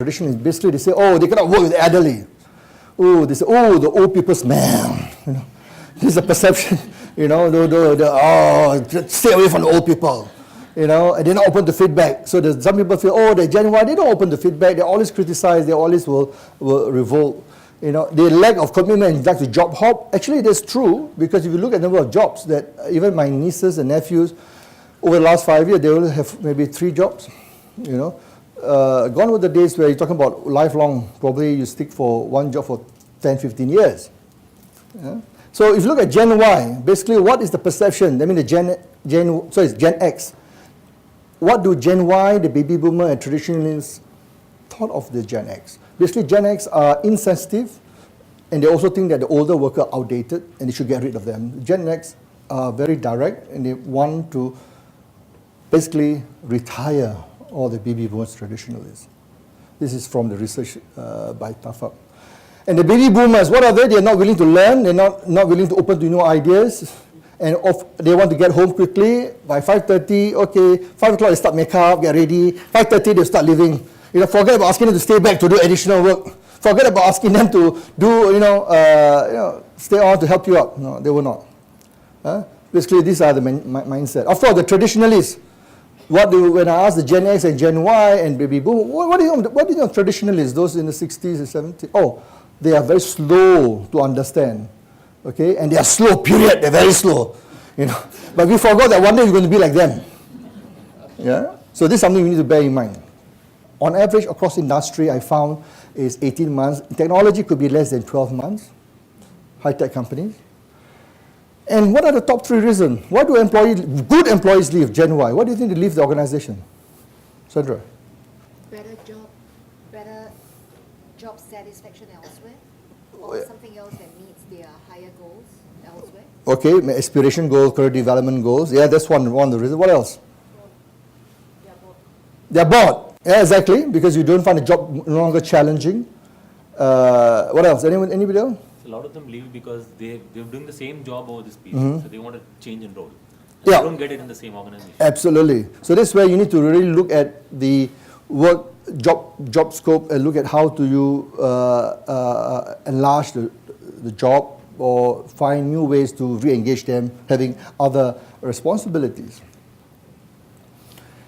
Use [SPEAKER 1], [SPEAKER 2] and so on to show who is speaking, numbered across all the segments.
[SPEAKER 1] Traditionally, basically they say, oh, they cannot work with the elderly. Oh, they say, oh, the old people's man. You know, this is a perception. You know, stay away from the old people. You know, and they're not open to feedback. So some people feel, oh, they're Gen Y, they don't open to feedback. They always criticize. They always will revolt. You know, the lack of commitment and like to job hop. Actually, that's true because if you look at the number of jobs that even my nieces and nephews over the last 5 years, they will have maybe 3 jobs. You know, gone were the days where you're talking about lifelong. Probably you stick for one job for 10, 15 years. Yeah? So if you look at Gen Y, basically what is the perception? I mean, it's Gen X. What do Gen Y, the baby boomer, and traditionalists thought of the Gen X? Basically, Gen X are insensitive, and they also think that the older worker are outdated, and they should get rid of them. Gen X are very direct, and they want to basically retire all the baby boomers traditionalists. This is from the research by Tafak. And the baby boomers, what are they? They're not willing to learn. They're not willing to open to new ideas. And they want to get home quickly. By 5:30, okay, 5 o'clock they start makeup, get ready. 5:30 they start leaving. You know, forget about asking them to stay back to do additional work. Forget about asking them to do, stay on to help you out. No, they will not. Basically, these are the mindset. Of course, the traditionalists. When I ask the Gen X and Gen Y and baby boom, what do you know traditionalists? Those in the 60s and 70s. Oh, they are very slow to understand. Okay, and they are slow, period. They're very slow, you know. But we forgot that one day we're going to be like them. Yeah. So this is something we need to bear in mind. On average, across industry, I found is 18 months. Technology could be less than 12 months. High-tech companies. And what are the top 3 reasons? Why do good employees leave Gen Y? What do you think they leave the organization? Sandra?
[SPEAKER 2] Better job satisfaction elsewhere, or something else that meets their higher goals elsewhere.
[SPEAKER 1] Okay, aspiration goals, career development goals. Yeah, that's one of the reasons. What else? They're bored. Yeah, exactly, because you don't find a job no longer challenging. What else? Anybody else?
[SPEAKER 3] A lot of them leave because they're doing the same job over this period, so they want to change in role.
[SPEAKER 1] Yeah.
[SPEAKER 3] They don't get it in the same organization.
[SPEAKER 1] Absolutely. So that's where you need to really look at the job scope and look at how do you enlarge the job or find new ways to re-engage them, having other responsibilities.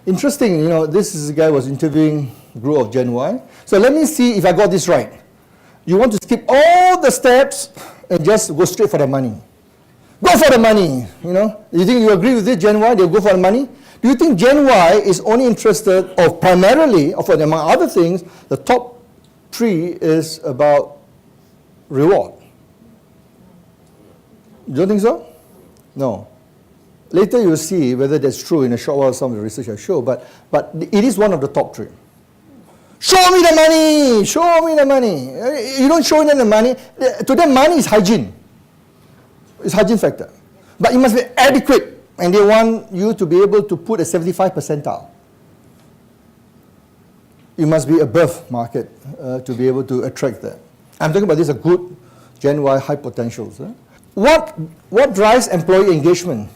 [SPEAKER 1] Interesting, you know, this is a guy who was interviewing a group of Gen Y. So let me see if I got this right. You want to skip all the steps and just go straight for the money. Go for the money, you know. You think you agree with this, Gen Y, they'll go for the money? Do you think Gen Y is only interested, or primarily, or among other things, the top 3 is about reward? You don't think so? No. Later you'll see whether that's true in a short while, some of the research I show, but it is one of the top 3. Show me the money! Show me the money! You don't show them the money. To them, money is hygiene. It's hygiene factor. But it must be adequate, and they want you to be able to put a 75 percentile. You must be above market to be able to attract that. I'm talking about these are good Gen Y high potentials. What drives employee engagement?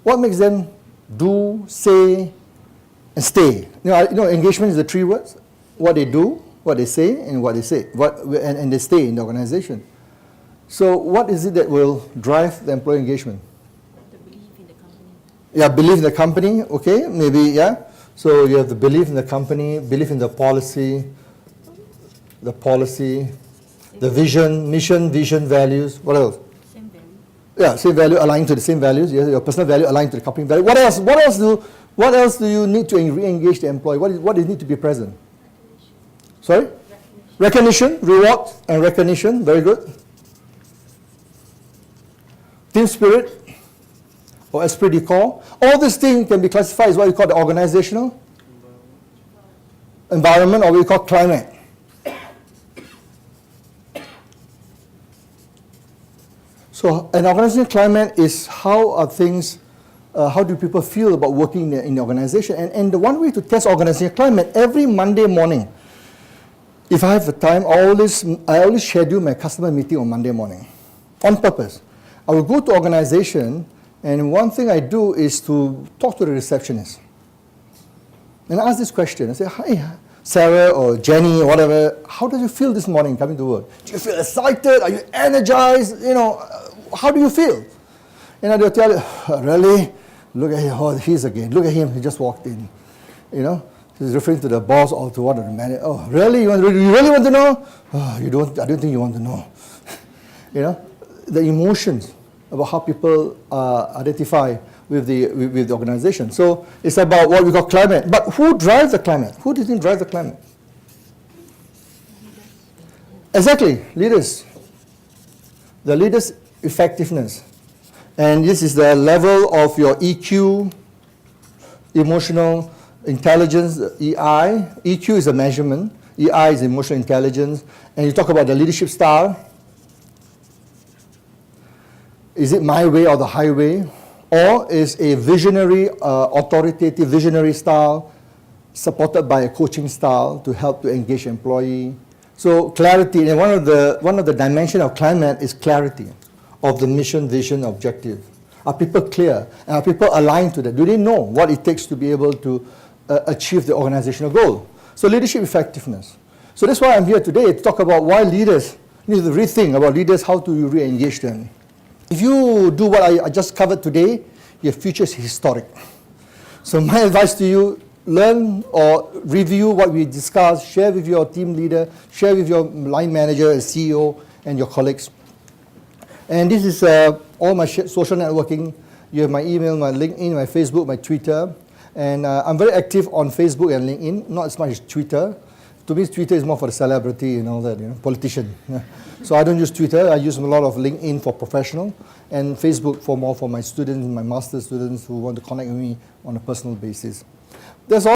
[SPEAKER 1] What makes them do, say, and stay? You know, engagement is the 3 words. What they do, what they say, and what they say. And they stay in the organization. So what is it that will drive the employee engagement?
[SPEAKER 2] The belief in the company.
[SPEAKER 1] Yeah, belief in the company, okay, maybe, yeah. So you have the belief in the company, belief in the policy, the vision, mission, vision, values. What else?
[SPEAKER 2] Same value.
[SPEAKER 1] Yeah, same value aligning to the same values. Your personal value aligned to the company value. What else do you need to re-engage the employee? What does need to be present? Sorry? Recognition, reward and recognition. Very good. Team spirit or esprit de corps. All these things can be classified as what we call the organizational environment, or what we call climate. So an organizational climate is how are things, how do people feel about working in the organization? And the one way to test organizational climate, every Monday morning, if I have the time, I always schedule my customer meeting on Monday morning, on purpose. I will go to organization, and one thing I do is to talk to the receptionist. And I ask this question. I say, hi, Sarah or Jenny or whatever, how do you feel this morning coming to work? Do you feel excited? Are you energized? You know, how do you feel? And they'll tell you, really? Look at him, oh, he's again. Look at him, he just walked in. You know, he's referring to the boss or to one of the manager. Oh, really? You really want to know? Oh, you don't. I don't think you want to know. You know, the emotions about how people identify with the organization. So it's about what we call climate. But who drives the climate? Who do you think drives the climate? Exactly, leaders. The leader's effectiveness. And this is the level of your EQ, emotional intelligence, EI. EQ is a measurement. EI is emotional intelligence. And you talk about the leadership style. Is it my way or the highway? Or is a visionary, authoritative visionary style supported by a coaching style to help to engage employee? So clarity, and one of the dimensions of climate is clarity of the mission, vision, objective. Are people clear? And are people aligned to that? Do they know what it takes to be able to achieve the organizational goal? So leadership effectiveness. So that's why I'm here today to talk about why leaders need to rethink about leaders, how do you re-engage them. If you do what I just covered today, your future is historic. So my advice to you, learn or review what we discussed, share with your team leader, share with your line manager and CEO and your colleagues. And this is all my social networking. You have my email, my LinkedIn, my Facebook, my Twitter. And I'm very active on Facebook and LinkedIn, not as much as Twitter. To me, Twitter is more for the celebrity and all that, you know, politician. Yeah. So I don't use Twitter. I use a lot of LinkedIn for professional and Facebook for more for my students, my master's students who want to connect with me on a personal basis. That's all.